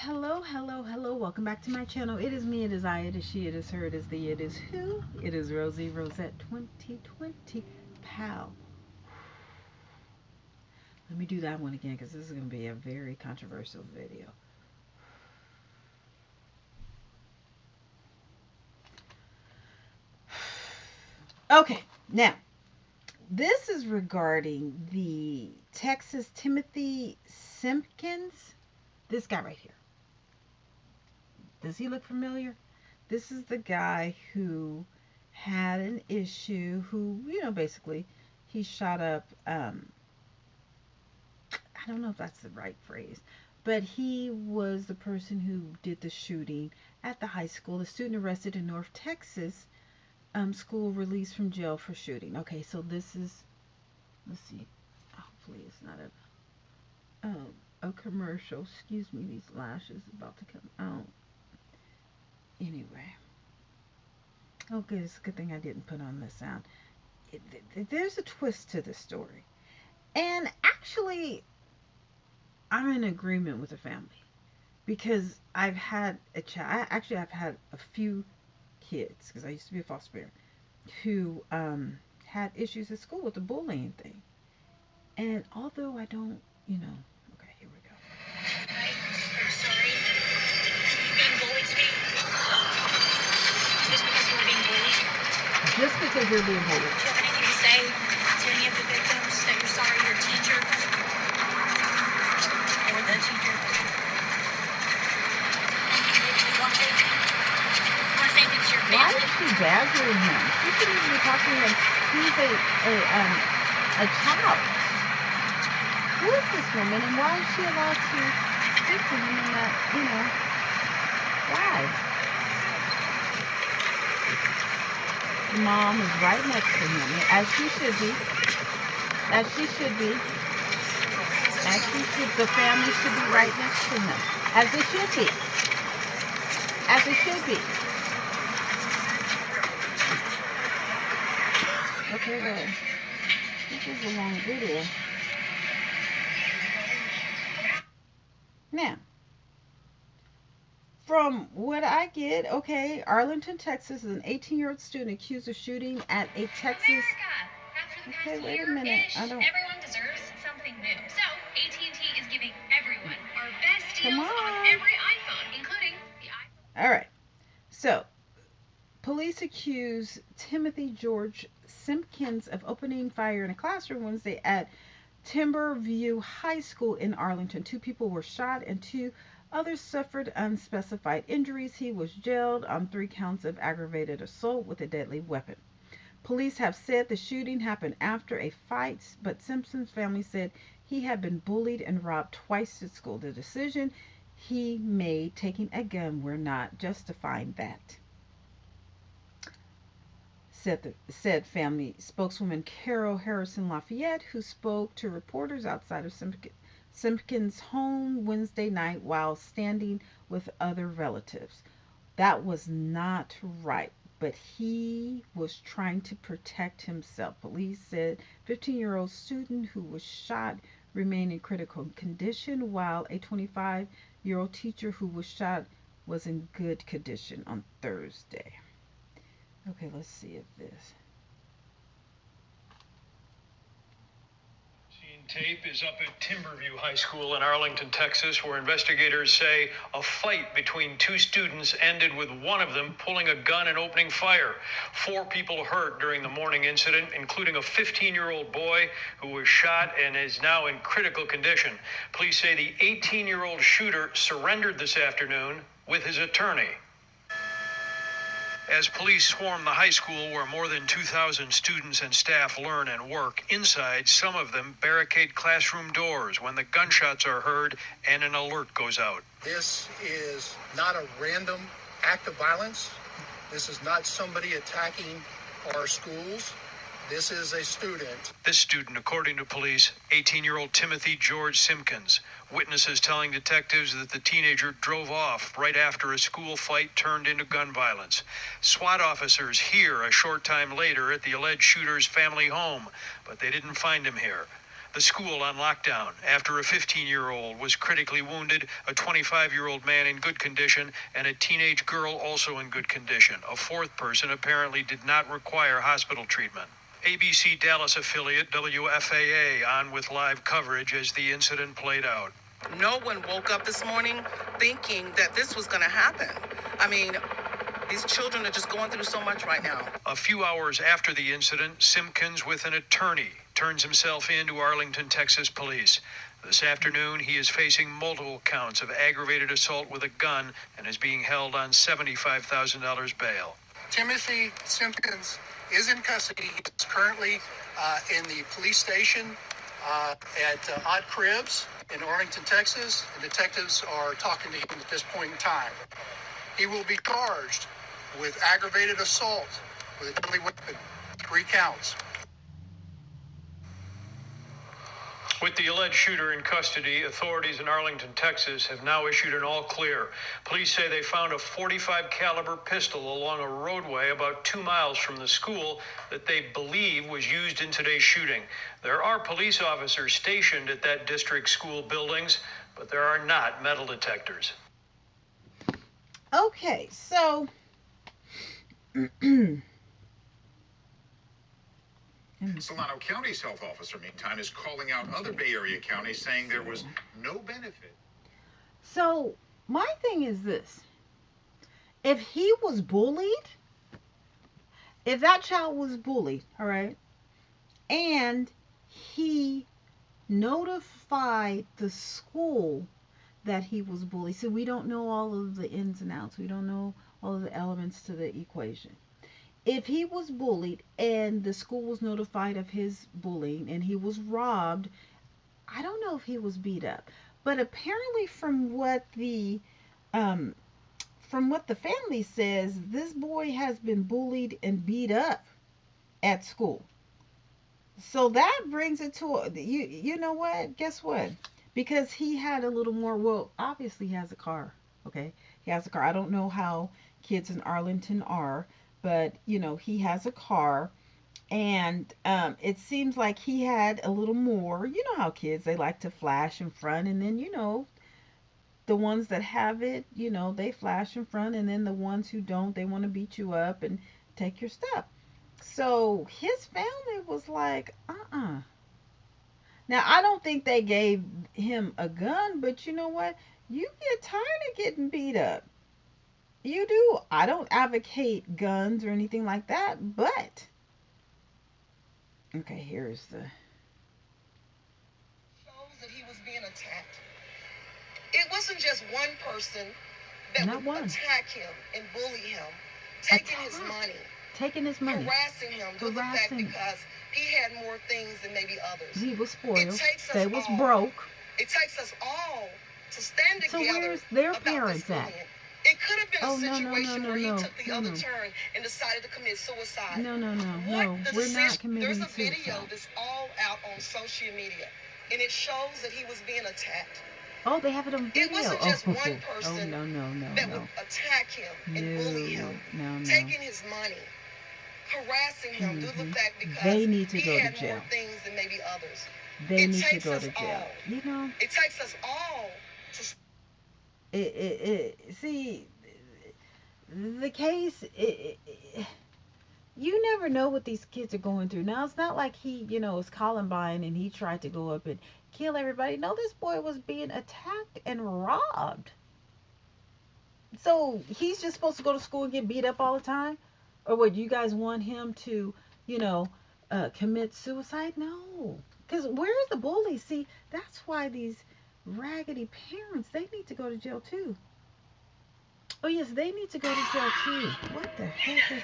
Hello. Welcome back to my channel. It is me, it is I, it is she, it is her, it is the, it is who. It is Rosie Rosette 2020. Pal. Let me do that one again because this is going to be a very controversial video. Okay, now, this is regarding the Texas Timothy Simpkins. This guy right here. Does he look familiar? This is the guy who had an issue, who, basically, he shot up, I don't know if that's the right phrase, but he was the person who did the shooting at the high school. The student arrested in North Texas, school released from jail for shooting. Okay, so this is, let's see, hopefully it's not a commercial. Excuse me, these lashes about to come out. Anyway. Okay, it's a good thing I didn't put on the sound. There's a twist to the story. And actually, I'm in agreement with the family. Because I've had a child. Actually, I've had a few kids, because I used to be a foster parent, who had issues at school with the bullying thing. And although I don't, okay, here we go. Hi, I'm sorry. Being bullied to me? Just because you were being bullied? Just because you're being bullied. Do you have anything to say to any of the victims that you're sorry your teacher or the teacher? You want to say anything to your family? Why is she badgering him? She shouldn't even be talking like he's a child. Who is this woman and why is she allowed to speak to him in that, why? The mom is right next to him, as she should be. As she should be. As she should. The family should be right next to him. As it should be. As it should be. Okay, well, this is a long video. Now, from what I get, okay, Arlington, Texas is an 18-year-old student accused of shooting at a Texas. Okay, wait a minute. Everyone deserves something new. So, AT&T is giving everyone our best deals on every iPhone, including the iPhone. All right. So, police accuse Timothy George Simpkins of opening fire in a classroom Wednesday at Timberview High School in Arlington. 2 people were shot and 2 others suffered unspecified injuries. He was jailed on 3 counts of aggravated assault with a deadly weapon. Police have said the shooting happened after a fight, but Simpson's family said he had been bullied and robbed twice at school. The decision he made taking a gun were not justifying that, said family spokeswoman Carol Harrison Lafayette, who spoke to reporters outside of Simpkins' home Wednesday night while standing with other relatives. That was not right, but he was trying to protect himself. Police said 15-year-old student who was shot remained in critical condition, while a 25-year-old teacher who was shot was in good condition on Thursday. Okay, let's see if this. Tape is up at Timberview High School in Arlington, Texas, where investigators say a fight between 2 students ended with one of them pulling a gun and opening fire. 4 people hurt during the morning incident, including a 15-year-old boy who was shot and is now in critical condition. Police say the 18-year-old shooter surrendered this afternoon with his attorney. As police swarm the high school where more than 2,000 students and staff learn and work, inside, some of them barricade classroom doors when the gunshots are heard and an alert goes out. This is not a random act of violence. This is not somebody attacking our schools. This is a student. This student, according to police, 18-year-old Timothy George Simpkins. Witnesses telling detectives that the teenager drove off right after a school fight turned into gun violence. SWAT officers here a short time later at the alleged shooter's family home, but they didn't find him here. The school on lockdown after a 15-year-old was critically wounded, a 25-year-old man in good condition, and a teenage girl also in good condition. A fourth person apparently did not require hospital treatment. ABC Dallas affiliate WFAA on with live coverage as the incident played out. No one woke up this morning thinking that this was going to happen. I mean, these children are just going through so much right now. A few hours after the incident, Simpkins, with an attorney, turns himself in to Arlington, Texas police. This afternoon, he is facing multiple counts of aggravated assault with a gun and is being held on $75,000 bail. Timothy Simpkins is in custody. He's currently in the police station at Odd Cribs in Arlington, Texas. The detectives are talking to him at this point in time. He will be charged with aggravated assault with a deadly weapon, 3 counts. With the alleged shooter in custody, authorities in Arlington, Texas have now issued an all clear. Police say they found a .45 caliber pistol along a roadway about 2 miles from the school that they believe was used in today's shooting. There are police officers stationed at that district school buildings, but there are not metal detectors. Okay, so Solano County's health officer, meantime, is calling out other Bay Area counties, saying there was no benefit. So my thing is this: if he was bullied, if that child was bullied, all right, and he notified the school that he was bullied. So we don't know all of the ins and outs. We don't know all of the elements to the equation. If he was bullied and the school was notified of his bullying and he was robbed, I don't know if he was beat up. But apparently from what the family says, this boy has been bullied and beat up at school. So that brings it to you know what? Guess what? Because he had a little more, well, obviously he has a car, okay? He has a car. I don't know how kids in Arlington are, but, you know, he has a car, and it seems like he had a little more. You know how kids, they like to flash in front, and then, you know, the ones that have it, you know, they flash in front, and then the ones who don't, they want to beat you up and take your stuff. So his family was like, Now, I don't think they gave him a gun, but you know what? You get tired of getting beat up. You do. I don't advocate guns or anything like that, but... Okay, here's the... Shows that he was being attacked. It wasn't just one person that would attack him and bully him, taking his money, harassing him, to the fact because he had more things than maybe others. He was spoiled. They was broke. It takes us all to stand together. So where's their parents at? It could have been a situation where he took the other turn and decided to commit suicide. No. We're not committing suicide. There's a video that's all out on social media, and it shows that he was being attacked. Oh, they have it on video. It wasn't just one person that would attack him and bully him, taking his money, harassing him due to the fact because they need to he go had to jail. more things than maybe others. They need to go to jail. All. You know, it takes us all to see the case. You never know what these kids are going through. Now, it's not like he, you know, is Columbine and he tried to go up and kill everybody. No, this boy was being attacked and robbed. So he's just supposed to go to school and get beat up all the time? Or what, you guys want him to, you know, commit suicide? No. Because where's the bully? See, that's why these raggedy parents, they need to go to jail too. Oh, yes, they need to go to jail too. What the heck is...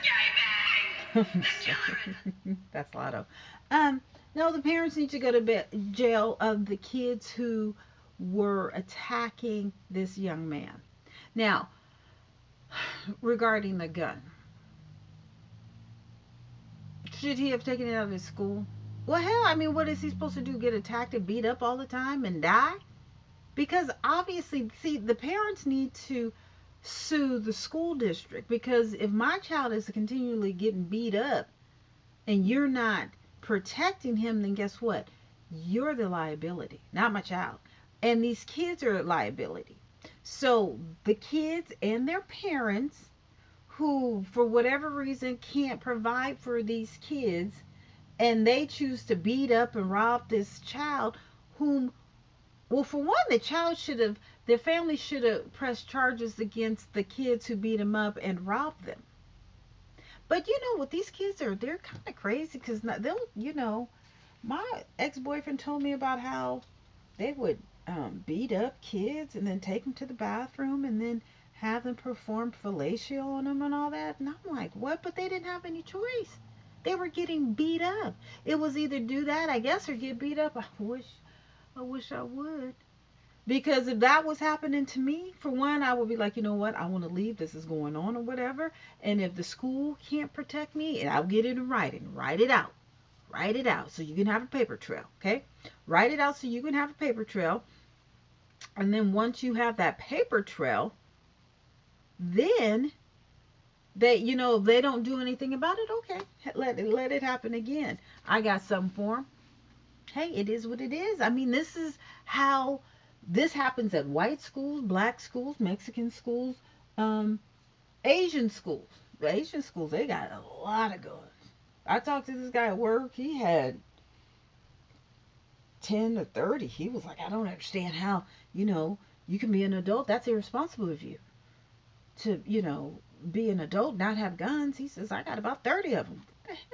That's Lotto. No, the parents need to go to jail of the kids who were attacking this young man. Now, regarding the gun, should he have taken it out of his school? Well, hell, I mean, what is he supposed to do? Get attacked and beat up all the time and die? Because obviously, see, the parents need to sue the school district, because if my child is continually getting beat up and you're not protecting him, then guess what? you're the liability, not my child. And these kids are a liability. So the kids and their parents who, for whatever reason, can't provide for these kids, and they choose to beat up and rob this child, whom, well, for one, the child should have, their family should have pressed charges against the kids who beat them up and robbed them. But you know what, these kids are, they're kind of crazy because they'll, my ex-boyfriend told me about how they would beat up kids and then take them to the bathroom and then have them perform fellatio on them and all that. And I'm like, what? But they didn't have any choice. They were getting beat up. It was either do that, I guess, or get beat up. I wish I would. Because if that was happening to me, for one, I would be like, you know what? I want to leave. This is going on or whatever. And if the school can't protect me, and I'll get it in writing, write it out. Write it out so you can have a paper trail, okay? Write it out so you can have a paper trail. And then once you have that paper trail, then if they don't do anything about it, okay, let it happen again. I got something for them. Hey, it is what it is. I mean, this is how this happens at white schools, black schools, Mexican schools, Asian schools. The Asian schools, they got a lot of guns. I talked to this guy at work. He had 10 or 30. He was like, I don't understand how, you can be an adult. That's irresponsible of you to, be an adult, not have guns. He says, I got about 30 of them. What the hell?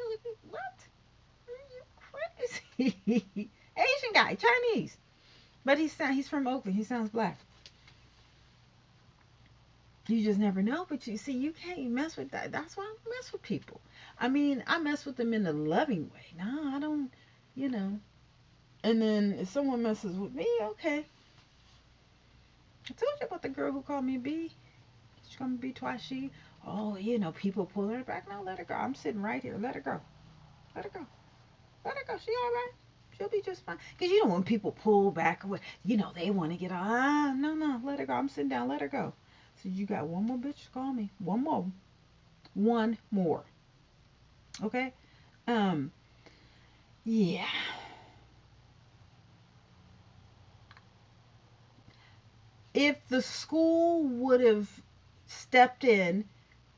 What? Are you crazy? Asian guy, Chinese. But he's from Oakland. He sounds black. You just never know. But you see, you can't mess with that. That's why I don't mess with people. I mean, I mess with them in a loving way. No, I don't, And then if someone messes with me, okay. I told you about the girl who called me B. She's going to be twice she. Oh, people pulling her back. No, let her go. I'm sitting right here. Let her go. Let her go. Let her go. She all right. She'll be just fine. Because when people pull back, they want to get on. No, let her go. I'm sitting down. Let her go. So you got one more bitch to call me. One more. One more. Okay? Yeah. If the school would have stepped in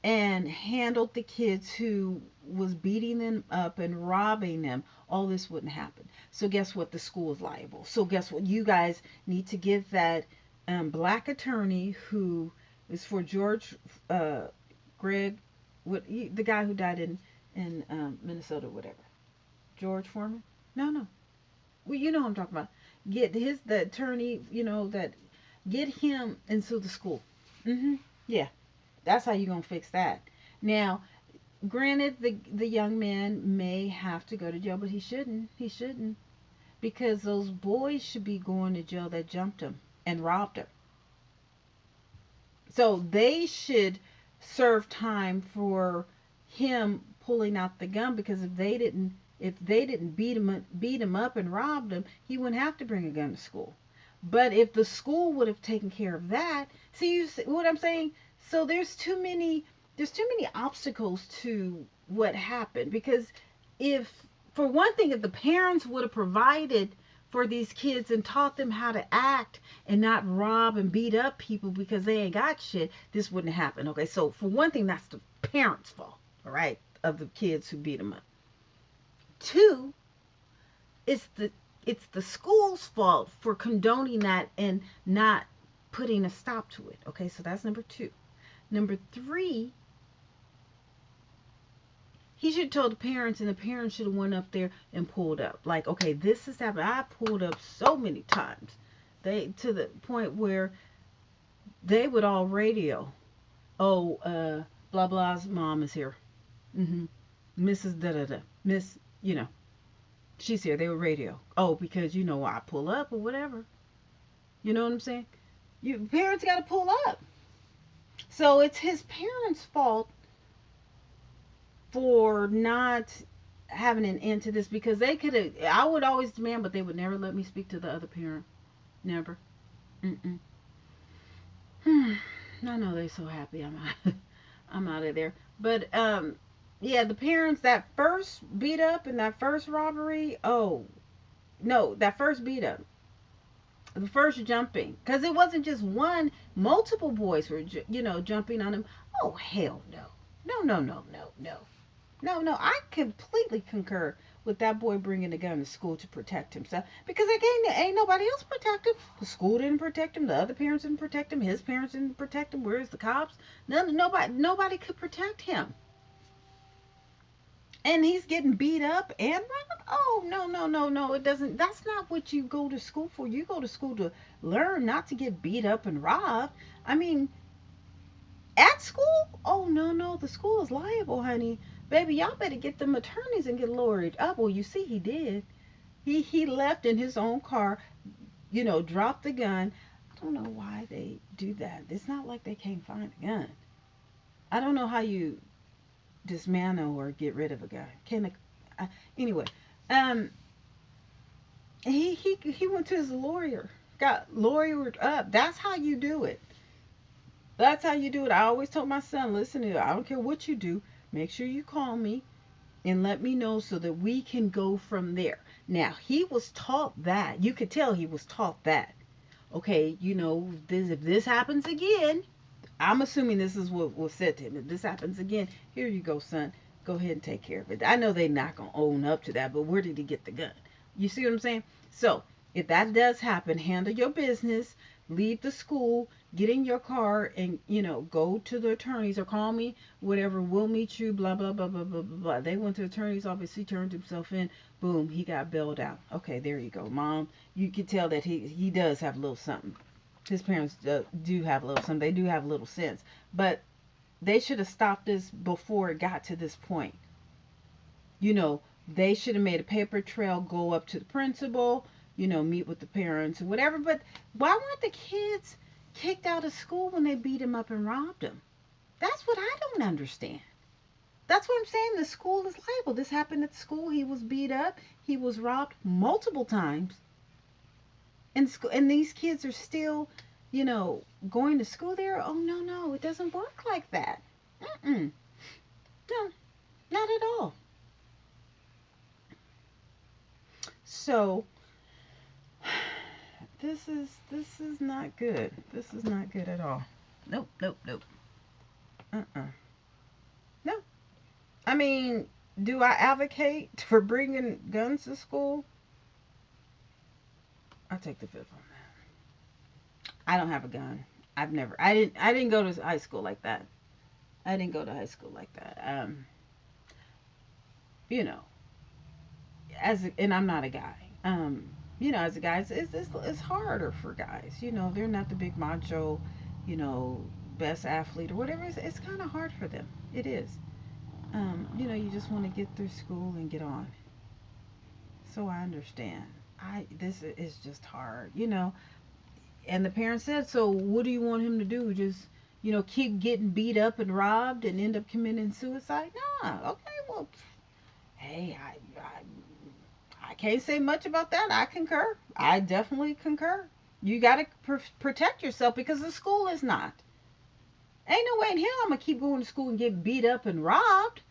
and handled the kids who was beating them up and robbing them, all this wouldn't happen. So guess what? The school is liable. So guess what? You guys need to give that black attorney who is for George Greg, the guy who died in Minnesota, whatever. George Foreman? No. Well, you know what I'm talking about. Get the attorney, that get him into the school. Yeah. That's how you're going to fix that. Now, granted, the young man may have to go to jail, but he shouldn't. He shouldn't. Because those boys should be going to jail that jumped him and robbed him. So they should serve time for him pulling out the gun, because if they didn't beat him up and robbed him, he wouldn't have to bring a gun to school. But if the school would have taken care of that, see what I'm saying? So there's too many obstacles to what happened. Because if, for one thing, if the parents would have provided for these kids and taught them how to act and not rob and beat up people because they ain't got shit, this wouldn't happen. Okay, so for one thing, that's the parents' fault, all right, of the kids who beat them up. Two, it's the school's fault for condoning that and not putting a stop to it. Okay, so that's number two. Number three, he should have told the parents, and the parents should have went up there and pulled up. Like, okay, this has happened. I pulled up so many times. To the point where they would all radio. Oh, blah blah's mom is here. Mrs. Da da da. Miss, she's here. They were radio. Oh, because I pull up or whatever. You know what I'm saying? Parents got to pull up. So it's his parents' fault for not having an end to this, because they could have. I would always demand, but they would never let me speak to the other parent. Never. I know they're so happy I'm out of there. But yeah, the parents, that first beat up and that first robbery, oh, No, that first beat up, the first jumping, because it wasn't just one. Multiple boys were, jumping on him. Oh hell no, no, no, no, no, no, no, no. I completely concur with that boy bringing a gun to school to protect himself, because again, ain't nobody else protect him. The school didn't protect him. The other parents didn't protect him. His parents didn't protect him. Where's the cops? Nobody could protect him. And he's getting beat up and robbed. Oh no, no, no, no! It doesn't. That's not what you go to school for. You go to school to learn, not to get beat up and robbed. I mean, at school? Oh no, no! The school is liable, honey. Baby, y'all better get them attorneys and get lawyered up. Well, you see, he did. He left in his own car. Dropped the gun. I don't know why they do that. It's not like they can't find a gun. I don't know how you dismantle or get rid of a gun. Anyway, um, he went to his lawyer, got lawyered up. That's how you do it. That's how you do it. I always told my son, listen, I don't care what you do, make sure you call me and let me know so that we can go from there. Now, he was taught that. You could tell he was taught that. Okay, if this happens again, I'm assuming this is what was said to him. If this happens again, here you go, son. Go ahead and take care of it. I know they're not going to own up to that, but where did he get the gun? You see what I'm saying? So, if that does happen, handle your business, leave the school, get in your car, and, go to the attorneys or call me, whatever, we'll meet you, blah, blah, blah, blah, blah, blah, blah. They went to the attorney's office, he turned himself in, boom, he got bailed out. Okay, there you go. Mom, you can tell that he does have a little something. His parents do have a little something. They do have a little sense. But they should have stopped this before it got to this point. They should have made a paper trail, go up to the principal, meet with the parents or whatever. But why weren't the kids kicked out of school when they beat him up and robbed him? That's what I don't understand. That's what I'm saying. The school is liable. This happened at school. He was beat up. He was robbed multiple times. And these kids are still, going to school there. Oh no, no, it doesn't work like that. Mm-mm. No, not at all. So this is not good. This is not good at all. Nope, nope, nope. Uh-uh. No. I mean, do I advocate for bringing guns to school? I take the fifth on that. I don't have a gun. I didn't go to high school like that. I didn't go to high school like that. You know, and I'm not a guy. As a guy, it's harder for guys. They're not the big macho, you know, best athlete or whatever. It's kind of hard for them. It is. You just want to get through school and get on. So I understand. This is just hard. And the parents said, so what do you want him to do? Just keep getting beat up and robbed and end up committing suicide? Nah. Okay. Well, hey, I can't say much about that. I concur. I definitely concur. You got to protect yourself because the school is not. Ain't no way in hell I'm going to keep going to school and get beat up and robbed.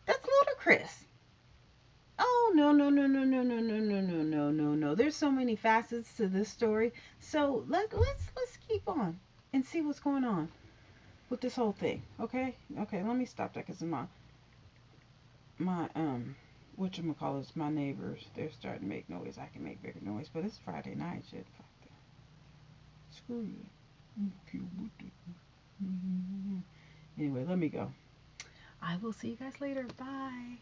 That's ludicrous. Oh, no, no, no, no, no, no, no, no, no, no, no, no. There's so many facets to this story. So let's keep on and see what's going on with this whole thing. Okay? Okay, let me stop that because my whatchamacallits, my neighbors, they're starting to make noise. I can make bigger noise, but it's Friday night, shit. Fuck that. Screw you. Okay, anyway, let me go. I will see you guys later. Bye.